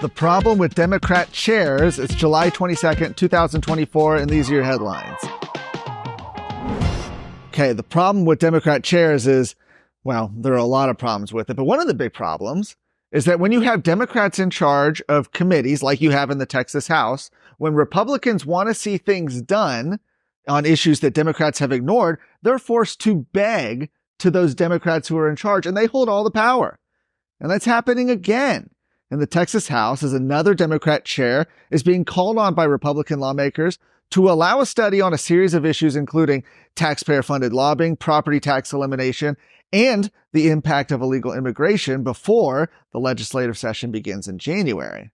The problem with Democrat chairs. It's July 22nd, 2024, and these are your headlines. Okay, the problem with Democrat chairs is, well, there are a lot of problems with it, but one of the big problems is that when you have Democrats in charge of committees like you have in the Texas House, when Republicans want to see things done on issues that Democrats have ignored, they're forced to beg to those Democrats who are in charge, and they hold all the power. And that's happening again in the Texas House as another Democrat chair is being called on by Republican lawmakers to allow a study on a series of issues, including taxpayer-funded lobbying, property tax elimination, and the impact of illegal immigration before the legislative session begins in January.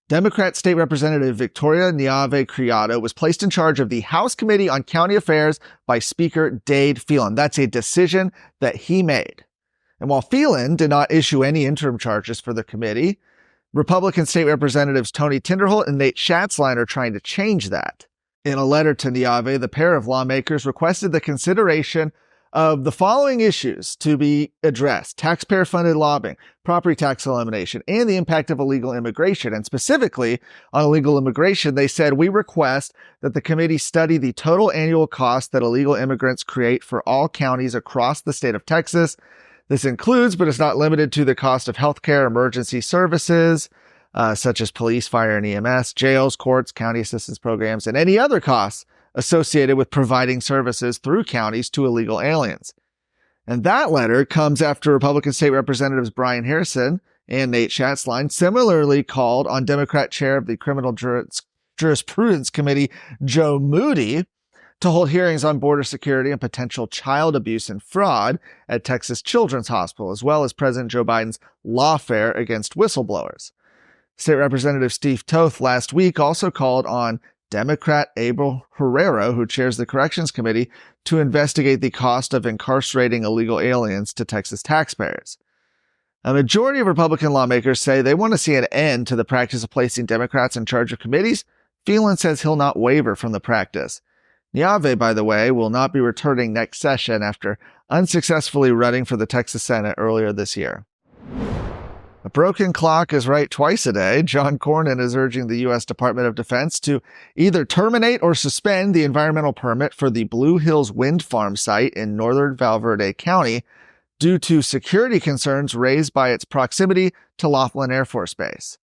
Democrat State Representative Victoria Niave Criado was placed in charge of the House Committee on County Affairs by Speaker Dade Phelan. That's a decision that he made. And while Phelan did not issue any interim charges for the committee, Republican State Representatives Tony Tinderholt and Nate Schatzline are trying to change that. In a letter to Niave, the pair of lawmakers requested the consideration of the following issues to be addressed: taxpayer-funded lobbying, property tax elimination, and the impact of illegal immigration. And specifically on illegal immigration, they said, we request that the committee study the total annual cost that illegal immigrants create for all counties across the state of Texas. This includes, but is not limited to, the cost of healthcare, emergency services, such as police, fire, and EMS, jails, courts, county assistance programs, and any other costs associated with providing services through counties to illegal aliens. And that letter comes after Republican State Representatives Brian Harrison and Nate Schatzline similarly called on Democrat Chair of the Criminal Jurisprudence Committee, Joe Moody, to hold hearings on border security and potential child abuse and fraud at Texas Children's Hospital, as well as President Joe Biden's lawfare against whistleblowers. State Representative Steve Toth last week also called on Democrat Abel Herrera, who chairs the Corrections Committee, to investigate the cost of incarcerating illegal aliens to Texas taxpayers. A majority of Republican lawmakers say they want to see an end to the practice of placing Democrats in charge of committees. Phelan says he'll not waver from the practice. Niave, by the way, will not be returning next session after unsuccessfully running for the Texas Senate earlier this year. A broken clock is right twice a day. John Cornyn is urging the U.S. Department of Defense to either terminate or suspend the environmental permit for the Blue Hills wind farm site in northern Val Verde County due to security concerns raised by its proximity to Laughlin Air Force Base.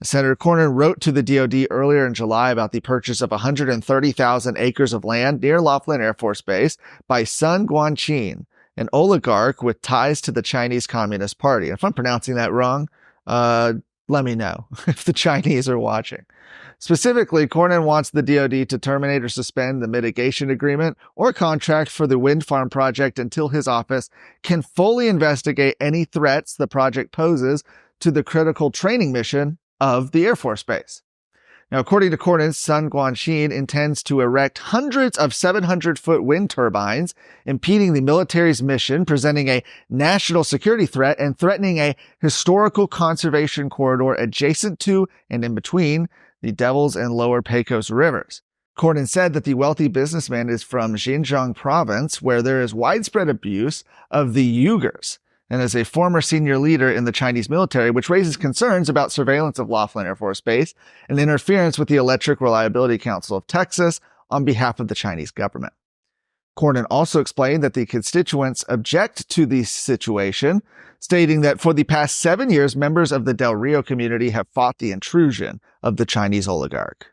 Senator Cornyn wrote to the DoD earlier in July about the purchase of 130,000 acres of land near Laughlin Air Force Base by Sun Guangqin, an oligarch with ties to the Chinese Communist Party. If I'm pronouncing that wrong, let me know if the Chinese are watching. Specifically, Cornyn wants the DoD to terminate or suspend the mitigation agreement or contract for the wind farm project until his office can fully investigate any threats the project poses to the critical training mission of the Air Force Base. Now, according to Cornyn, Sun Guangqin intends to erect hundreds of 700-foot wind turbines, impeding the military's mission, presenting a national security threat, and threatening a historical conservation corridor adjacent to and in between the Devils and Lower Pecos rivers. Cornyn said that the wealthy businessman is from Xinjiang province, where there is widespread abuse of the Uyghurs, and is a former senior leader in the Chinese military, which raises concerns about surveillance of Laughlin Air Force Base and interference with the Electric Reliability Council of Texas on behalf of the Chinese government. Cornyn also explained that the constituents object to the situation, stating that for the past 7 years, members of the Del Rio community have fought the intrusion of the Chinese oligarch.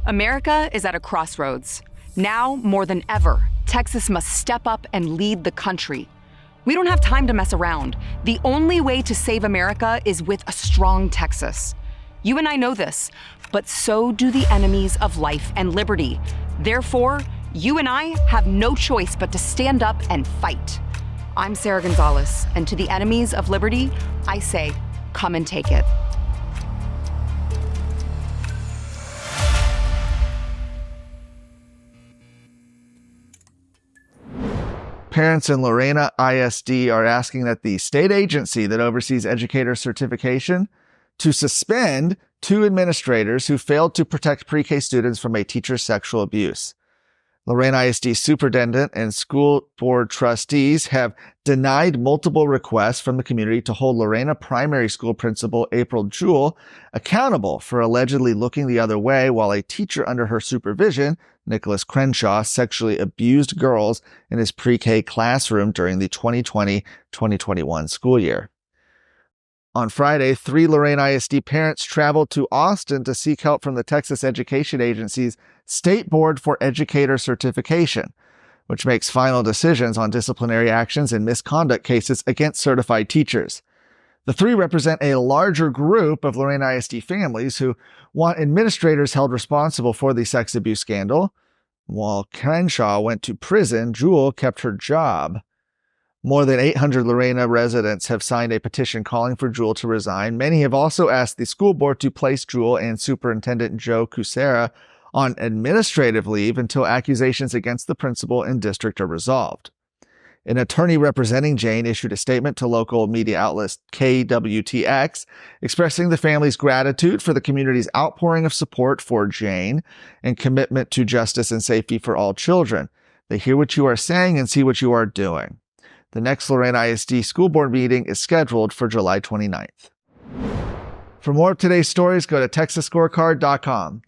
America is at a crossroads. Now, more than ever, Texas must step up and lead the country. We don't have time to mess around. The only way to save America is with a strong Texas. You and I know this, but so do the enemies of life and liberty. Therefore, you and I have no choice but to stand up and fight. I'm Sarah Gonzalez, and to the enemies of liberty, I say, come and take it. Parents in Lorena ISD are asking that the state agency that oversees educator certification to suspend 2 administrators who failed to protect pre-K students from a teacher's sexual abuse. Lorena ISD superintendent and school board trustees have denied multiple requests from the community to hold Lorena primary school principal April Jewell accountable for allegedly looking the other way while a teacher under her supervision, Nicholas Crenshaw, sexually abused girls in his pre-K classroom during the 2020-2021 school year. On Friday, 3 Lorena ISD parents traveled to Austin to seek help from the Texas Education Agency's State Board for Educator Certification, which makes final decisions on disciplinary actions and misconduct cases against certified teachers. The 3 represent a larger group of Lorena ISD families who want administrators held responsible for the sex abuse scandal. While Crenshaw went to prison, Jewell kept her job. More than 800 Lorena residents have signed a petition calling for Jewell to resign. Many have also asked the school board to place Jewell and Superintendent Joe Kucera on administrative leave until accusations against the principal and district are resolved. An attorney representing Jane issued a statement to local media outlet KWTX expressing the family's gratitude for the community's outpouring of support for Jane and commitment to justice and safety for all children. They hear what you are saying and see what you are doing. The next Lorena ISD school board meeting is scheduled for July 29th. For more of today's stories, go to TexasScorecard.com.